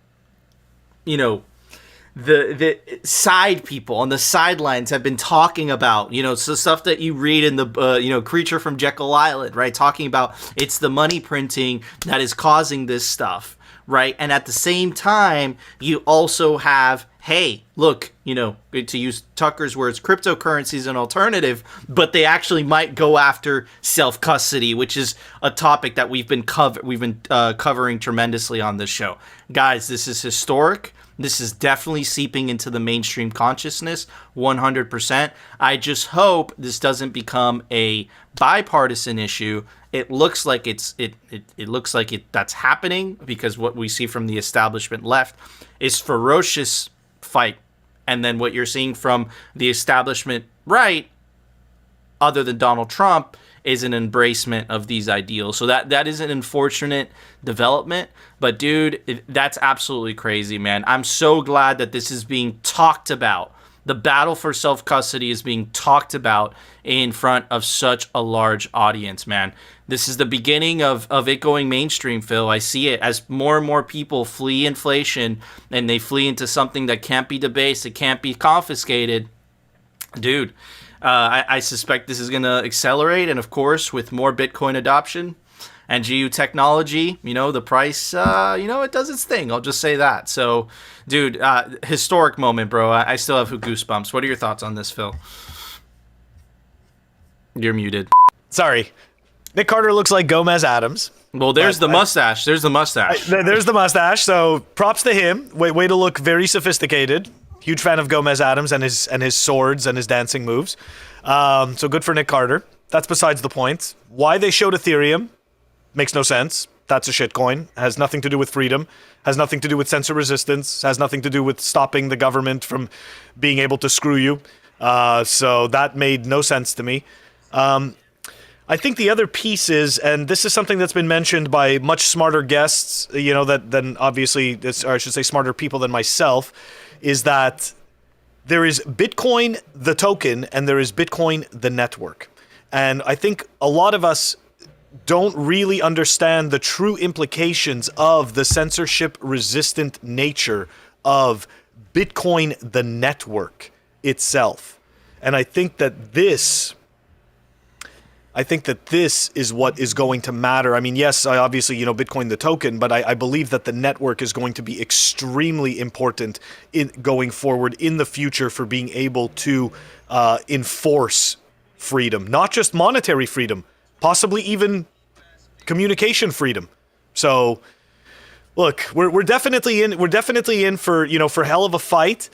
the side people on the sidelines have been talking about, so stuff that you read in the, Creature from Jekyll Island, right? Talking about it's the money printing that is causing this stuff, right? And at the same time, you also have, hey, look, to use Tucker's words, cryptocurrency is an alternative, but they actually might go after self-custody, which is a topic that we've been covering tremendously on this show. Guys, this is historic. This is definitely seeping into the mainstream consciousness, 100%. I just hope this doesn't become a bipartisan issue. It looks like that's happening, because what we see from the establishment left is ferocious fight, and then what you're seeing from the establishment right, other than Donald Trump, is an embracement of these ideals. So that is an unfortunate development, but dude, that's absolutely crazy, man. I'm so glad that this is being talked about. The battle for self-custody is being talked about in front of such a large audience, man. This is the beginning of it going mainstream, Phil. I see it as more and more people flee inflation and they flee into something that can't be debased, it can't be confiscated. Dude, I suspect this is going to accelerate, and of course, with more Bitcoin adoption and GU technology, the price, it does its thing. I'll just say that. So, dude, historic moment, bro. I still have goosebumps. What are your thoughts on this, Phil? You're muted. Sorry. Nick Carter looks like Gomez Adams. Well, there's the mustache. There's the mustache. There's the mustache. So props to him. Way to look very sophisticated. Huge fan of Gomez Adams and his swords and his dancing moves. So good for Nick Carter. That's besides the point. Why they showed Ethereum makes no sense. That's a shitcoin. Has nothing to do with freedom. Has nothing to do with censor resistance. Has nothing to do with stopping the government from being able to screw you. So that made no sense to me. I think the other piece is, and this is something that's been mentioned by much smarter guests, than obviously, or I should say smarter people than myself, is that there is Bitcoin, the token, and there is Bitcoin, the network. And I think a lot of us don't really understand the true implications of the censorship-resistant nature of Bitcoin, the network itself. And I think that this I think that this is what is going to matter. I mean, yes, I obviously, Bitcoin the token, but I believe that the network is going to be extremely important in going forward in the future for being able to enforce freedom, not just monetary freedom, possibly even communication freedom. So, look, we're definitely in. We're definitely in for for hell of a fight.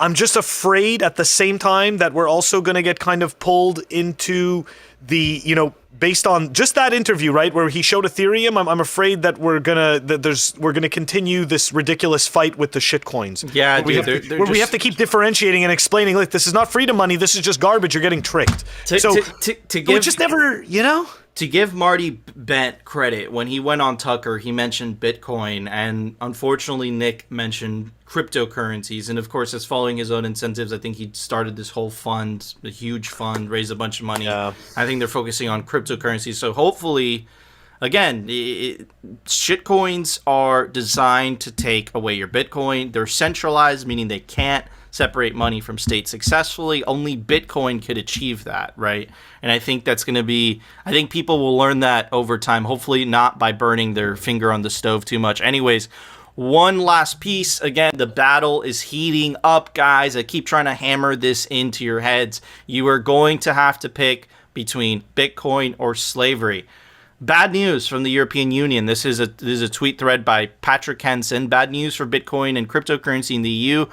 I'm just afraid at the same time that we're also going to get kind of pulled into the, based on just that interview, right, where he showed Ethereum. I'm afraid that we're gonna continue this ridiculous fight with the shitcoins. Yeah, where we have to keep differentiating and explaining, like, this is not freedom money. This is just garbage. You're getting tricked. We just never, To give Marty Bent credit, when he went on Tucker, he mentioned Bitcoin, and unfortunately Nick mentioned cryptocurrencies. And of course, it's following his own incentives. I think he started this whole fund, a huge fund, raised a bunch of money. Yeah. I think they're focusing on cryptocurrencies. So hopefully, again, shitcoins are designed to take away your Bitcoin. They're centralized, meaning they can't separate money from state successfully. Only Bitcoin could achieve that, right? And I think that's going to be, I think people will learn that over time, hopefully not by burning their finger on the stove too much. Anyways, one last piece. Again, the battle is heating up, guys. I keep trying to hammer this into your heads. You are going to have to pick between Bitcoin or slavery. Bad news from the European Union. This is a tweet thread by Patrick Henson. Bad news for Bitcoin and cryptocurrency in the EU.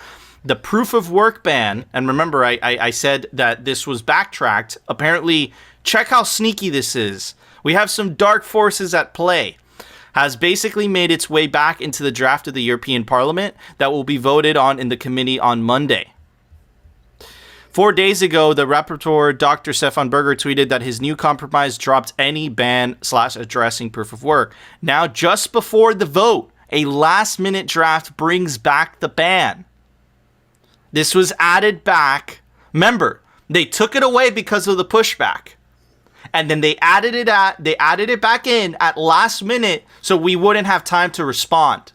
The proof of work ban, and remember I said that this was backtracked. Apparently, check how sneaky this is. We have some dark forces at play. Has basically made its way back into the draft of the European Parliament that will be voted on in the committee on Monday. 4 days ago, the rapporteur, Dr. Stefan Berger, tweeted that his new compromise dropped any ban/addressing proof of work. Now, just before the vote, a last-minute draft brings back the ban. This was added back. Remember, they took it away because of the pushback. And then they added it back in at last minute so we wouldn't have time to respond.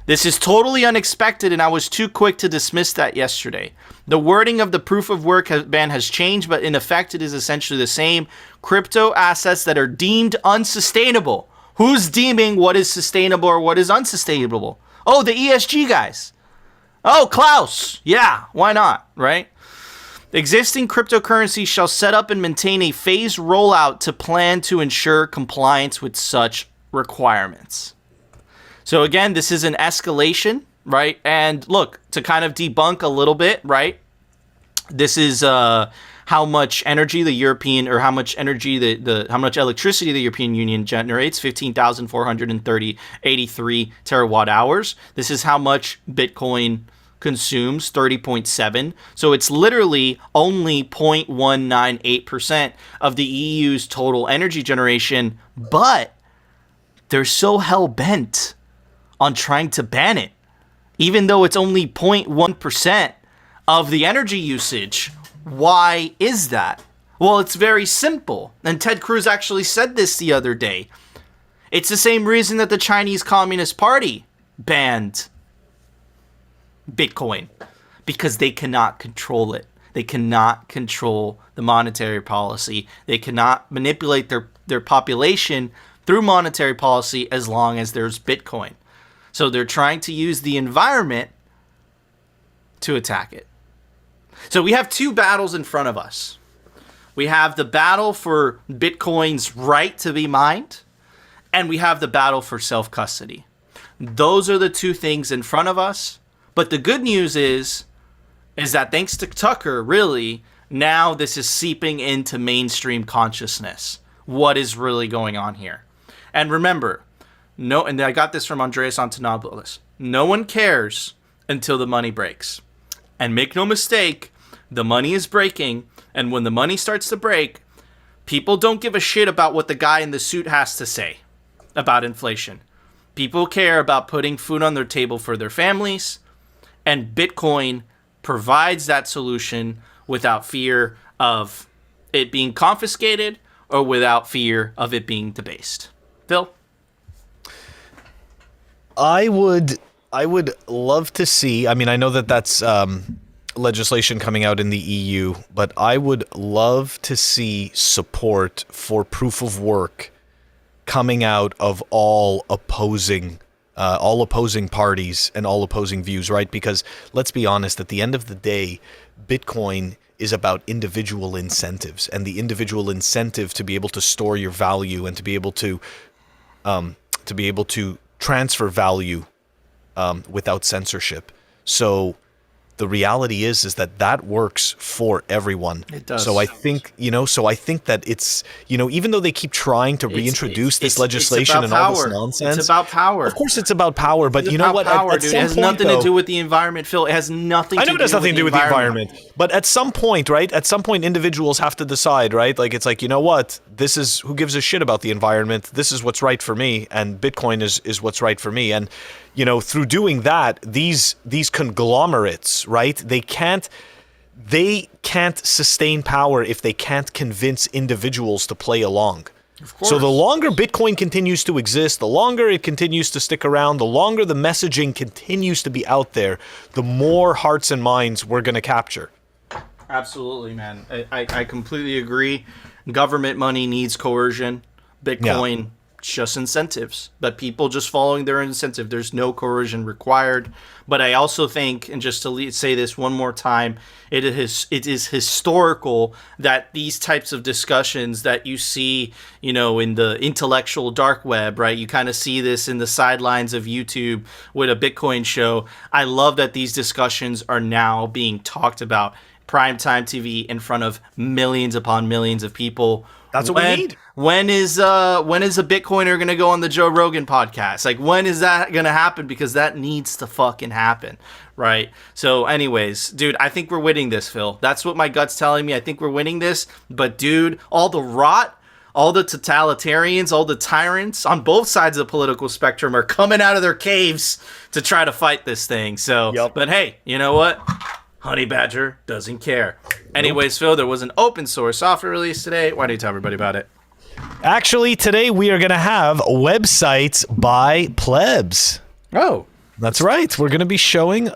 This is totally unexpected, and I was too quick to dismiss that yesterday. The wording of the proof of work ban has changed, but in effect it is essentially the same. Crypto assets that are deemed unsustainable. Who's deeming what is sustainable or what is unsustainable? Oh, the ESG guys. Oh, Klaus. Yeah, why not, right? Existing cryptocurrencies shall set up and maintain a phased rollout to plan to ensure compliance with such requirements. So again, this is an escalation, right? And look, to kind of debunk a little bit, right? This is how much energy the European, or how much energy how much electricity the European Union generates, 15,483 terawatt hours. This is how much Bitcoin consumes, 30.7. So it's literally only 0.198% of the EU's total energy generation, but they're so hell-bent on trying to ban it, even though it's only 0.1% of the energy usage. Why is that? Well, it's very simple. And Ted Cruz actually said this the other day. It's the same reason that the Chinese Communist Party banned Bitcoin, because they cannot control it. They cannot control the monetary policy. They cannot manipulate their population through monetary policy as long as there's Bitcoin. So they're trying to use the environment to attack it. So we have two battles in front of us. We have the battle for Bitcoin's right to be mined, and we have the battle for self-custody. Those are the two things in front of us. But the good news is that thanks to Tucker, really, now this is seeping into mainstream consciousness. What is really going on here? And remember, and I got this from Andreas Antonopoulos, no one cares until the money breaks. And make no mistake, the money is breaking, and when the money starts to break, people don't give a shit about what the guy in the suit has to say about inflation. People care about putting food on their table for their families, and Bitcoin provides that solution without fear of it being confiscated or without fear of it being debased. Phil? I would love to see, I mean, I know that that's legislation coming out in the EU, but I would love to see support for proof of work coming out of all opposing parties and all opposing views, right? Because let's be honest, at the end of the day, Bitcoin is about individual incentives, and the individual incentive to be able to store your value and to be able to transfer value without censorship. So the reality is that works for everyone. It does. So I think, that it's, even though they keep trying to reintroduce this legislation and all this nonsense. It's about power. Of course it's about power, but you know what? Power, At dude. some It has point, nothing to do with the environment, Phil. It has nothing to do with the environment. I know it has nothing to do with the environment. But at some point, right? At some point, individuals have to decide, right? Like, it's like, you know what? This is, who gives a shit about the environment? This is what's right for me, and Bitcoin is what's right for me. And, through doing that, these conglomerates, right? They can't sustain power if they can't convince individuals to play along. Of course. So the longer Bitcoin continues to exist, the longer it continues to stick around, the longer the messaging continues to be out there, the more hearts and minds we're going to capture. Absolutely, man. I completely agree. Government money needs coercion. Bitcoin, just incentives. But people just following their incentive. There's no coercion required. But I also think, and just to say this one more time, it is historical that these types of discussions that you see, in the intellectual dark web, right? You kind of see this in the sidelines of YouTube with a Bitcoin show. I love that these discussions are now being talked about. Primetime TV in front of millions upon millions of people. That's what we need. When is a Bitcoiner going to go on the Joe Rogan podcast? Like, when is that going to happen? Because that needs to fucking happen, right? So anyways, dude, I think we're winning this, Phil. That's what my gut's telling me. I think we're winning this. But dude, all the rot, all the totalitarians, all the tyrants on both sides of the political spectrum are coming out of their caves to try to fight this thing. So, But hey, you know what? Honey Badger doesn't care. Anyways, Phil, there was an open source software release today. Why don't you tell everybody about it? Actually, today we are going to have websites by plebs. Oh, that's right. We're going to be showing a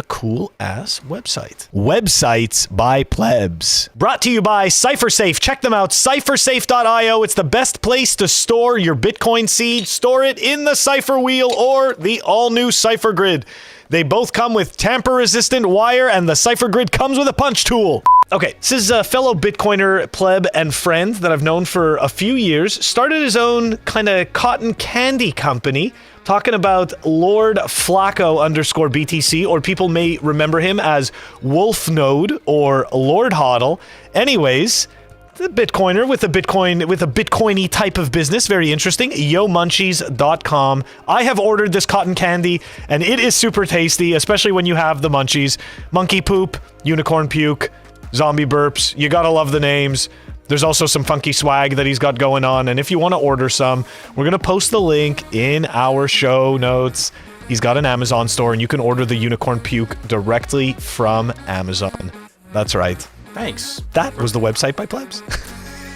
cool ass website. Websites by plebs. Brought to you by CipherSafe. Check them out. Cyphersafe.io. It's the best place to store your Bitcoin seed. Store it in the Cypher Wheel or the all-new Cypher Grid. They both come with tamper-resistant wire, and the Cypher Grid comes with a punch tool. Okay, this is a fellow Bitcoiner pleb and friend that I've known for a few years. Started his own kind of cotton candy company, talking about Lord Flacco _BTC, or people may remember him as Wolfnode or Lord Hodl. Anyways, the Bitcoiner with a Bitcoiny type of business. Very interesting. YoMunchies.com. I have ordered this cotton candy, and it is super tasty, especially when you have the munchies. Monkey poop, unicorn puke, zombie burps. You gotta love the names. There's also some funky swag that he's got going on, and if you want to order some, we're gonna post the link in our show notes. He's got an Amazon store, and you can order the unicorn puke directly from Amazon. That's right. Thanks. That was the website by plebs.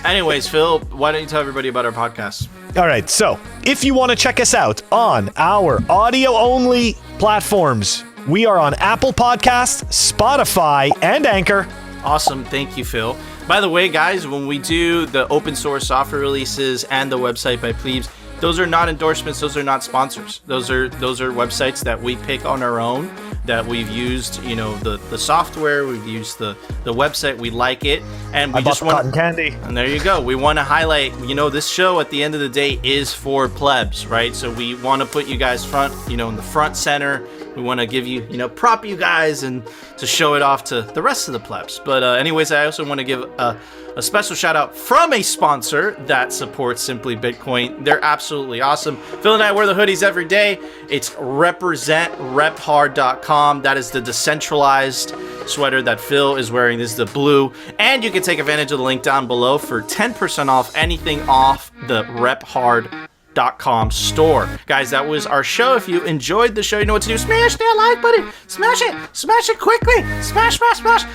Anyways, Phil, why don't you tell everybody about our podcast? All right, so if you want to check us out on our audio-only platforms, we are on Apple Podcasts, Spotify, and Anchor. Awesome. Thank you, Phil. By the way, guys, when we do the open source software releases and the website by plebs, those are not endorsements. Those are not sponsors. Those are websites that we pick on our own, that we've used, the software, we've used the website, we like it, and we just want cotton candy. And there you go. We want to highlight, this show at the end of the day is for plebs, right? So we want to put you guys in the front center. We want to give you, prop you guys and to show it off to the rest of the plebs. But anyways, I also want to give a special shout out from a sponsor that supports Simply Bitcoin. They're absolutely awesome. Phil and I wear the hoodies every day. It's representhard.com. That is the decentralized sweater that Phil is wearing. This is the blue. And you can take advantage of the link down below for 10% off anything off the rephard citadel.com store. Guys, that was our show. If you enjoyed the show, you know what to do. Smash that like button. Smash it quickly. Smash.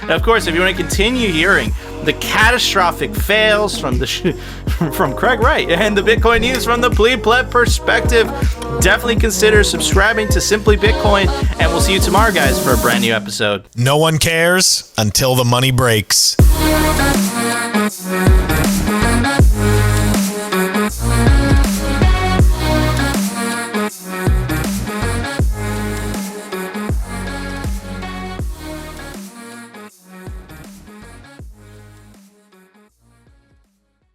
And of course, if you want to continue hearing the catastrophic fails from from Craig Wright and the Bitcoin news from the plebe perspective, definitely consider subscribing to Simply Bitcoin, and we'll see you tomorrow, guys, for a brand new episode. No one cares until the money breaks.